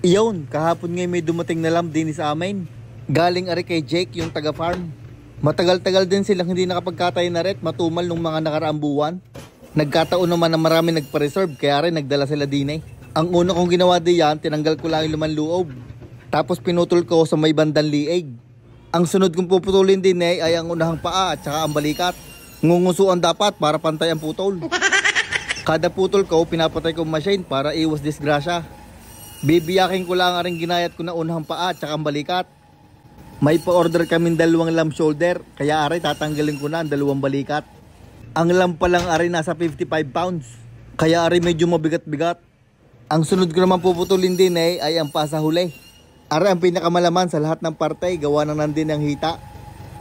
Iyon, kahapon ngay may dumating na lamb din sa amin. Galing ari kay Jake, yung taga-farm. Matagal-tagal din silang hindi nakapagkatay na ret, matumal nung mga nakaraang buwan. Nagkataon naman na marami nagpa-reserve, kaya rin nagdala sila din eh. Ang una kong ginawa diyan, tinanggal ko lang yung laman loob. Tapos pinutol ko sa may bandang liig. Ang sunod kong puputulin din eh, ay ang unahang paa at saka ang balikat. Ngungusuan dapat para pantay ang putol. Kada putol ko, pinapatay ko machine para iwas disgrasya. Bibiyakin ko lang aring ginayat ko na unahang paa at saka ang balikat. May pa-order kaming 2 lamb shoulder, kaya ari tatanggalin ko na ang 2 balikat. Ang lamb pa lang ari nasa 55 pounds, kaya ari medyo mabigat-bigat. Ang sunod ko naman puputulin din eh, ay ang paa sa huli. Ari ang pinakamalaman sa lahat ng parte, gawa ng nandin ang hita.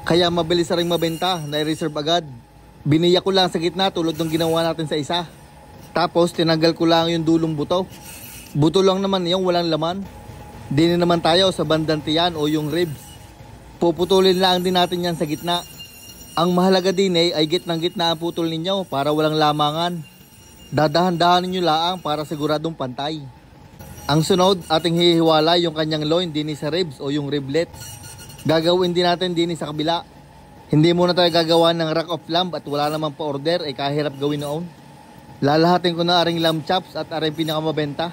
Kaya mabilis ring mabenta, na-reserve agad. Biniya ko lang sa gitna tulad ng ginawa natin sa isa. Tapos tinanggal ko lang yung dulong buto. Buto lang naman yung walang laman. Dini naman tayo sa bandang tiyan o yung ribs. Puputulin lang din natin yan sa gitna. Ang mahalaga din ay gitnang-gitna ang putol ninyo para walang lamangan. Dadahan-dahan ninyo laang para siguradong pantay. Ang sunod, ating hihiwala yung kanyang loin dini sa ribs o yung riblets. Gagawin din natin dini sa kabila. Hindi muna tayo gagawa ng rack of lamb at wala namang pa-order ay kahirap gawin noon. Lalahatin ko na aring lamb chops at aring pinakamabenta.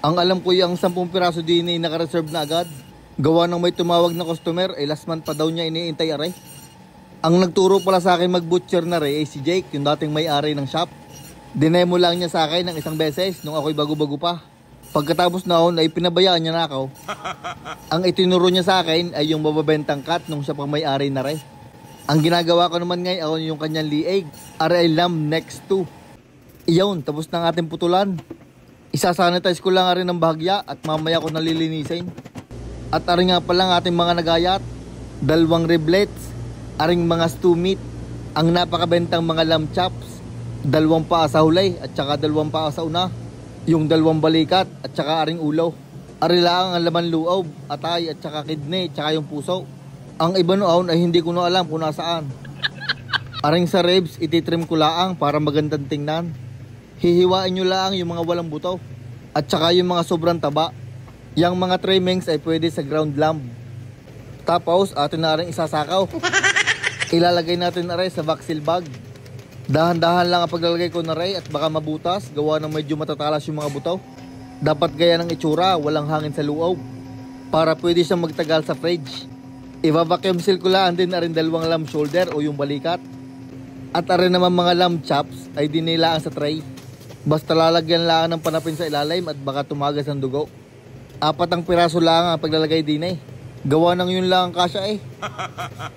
Ang alam ko yung 10 piraso din ay naka-reserve na agad. Gawa ng may tumawag na customer ay last month pa daw niya iniintay aray. Ang nagturo pala sa akin mag-butcher na rin ay si Jake, yung dating may-ari ng shop. Dinemo lang niya sa akin ng isang beses nung ako'y bago-bago pa. Pagkatapos noon ay pinabayaan niya na ako. Ang itinuro niya sa akin ay yung mababentang cut nung siya pang may-ari na rin. Ang ginagawa ko naman ngayon yung kanyang liig. Aray lamb next to. Iyon, tapos ng ating putulan. Isasanitize ko lang rin ng bahagya at mamaya ko nalilinisin. At aring nga palang ating mga nagayat, 2 riblets, aring mga stew meat, ang napakabentang mga lamb chops, 2 paa sa huli at saka 2 paa sa una, yung 2 balikat at saka aring ulo. Ari lang ang laman loob, atay at saka kidney, tsaka yung puso. Ang iba noon ay hindi ko na alam kung nasaan. Aring sa ribs, ititrim ko laang para magandang tingnan. Hihiwain nyo lang yung mga walang buto at saka yung mga sobrang taba. Yang mga trimmings ay pwede sa ground lamb. Tapos atin na rin isasakaw. Ilalagay natin na rin sa vaxil bag. Dahan-dahan lang ang paglalagay ko na rin at baka mabutas, gawa ng medyo matatalas yung mga buto. Dapat gaya ng itsura, walang hangin sa loob, para pwede siyang magtagal sa fridge. I-vacuum seal ko lang din na rin 2 lamb shoulder o yung balikat. At arin naman mga lamb chops ay dinilaan sa tray. Basta lalagyan lang ng panapin sa ilalim at baka tumagas ang dugo. 4 ang piraso lang ang paglalagay din eh. Gawa ng yun lang ang kasya eh.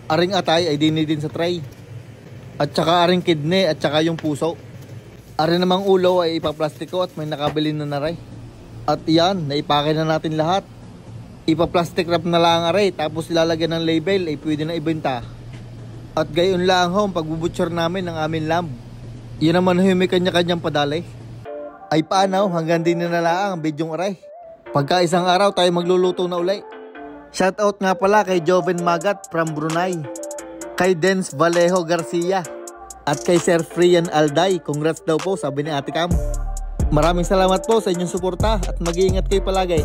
Aring atay ay dini din sa tray. At saka aring kidney at saka yung puso. Aring namang ulo ay ipaplastiko at may nakabili na naray. At yan, naipake na natin lahat. Ipaplastic wrap na lang aray, tapos ilalagyan ng label ay pwede na ibenta. At gayon lang ho, pagbubutcher namin ng aming lamb. Yan naman ho may kanya-kanyang padalay. Ay paano, hanggang din na lang ang bidyong aray. Pagka isang araw tayo magluluto na ulay. Shoutout nga pala kay Joven Magat from Brunei, kay Dens Vallejo Garcia, at kay Sir Frian Alday. Congrats daw po, sabi ni Ate Cam. Maraming salamat po sa inyong suporta at mag-iingat kayo palagi.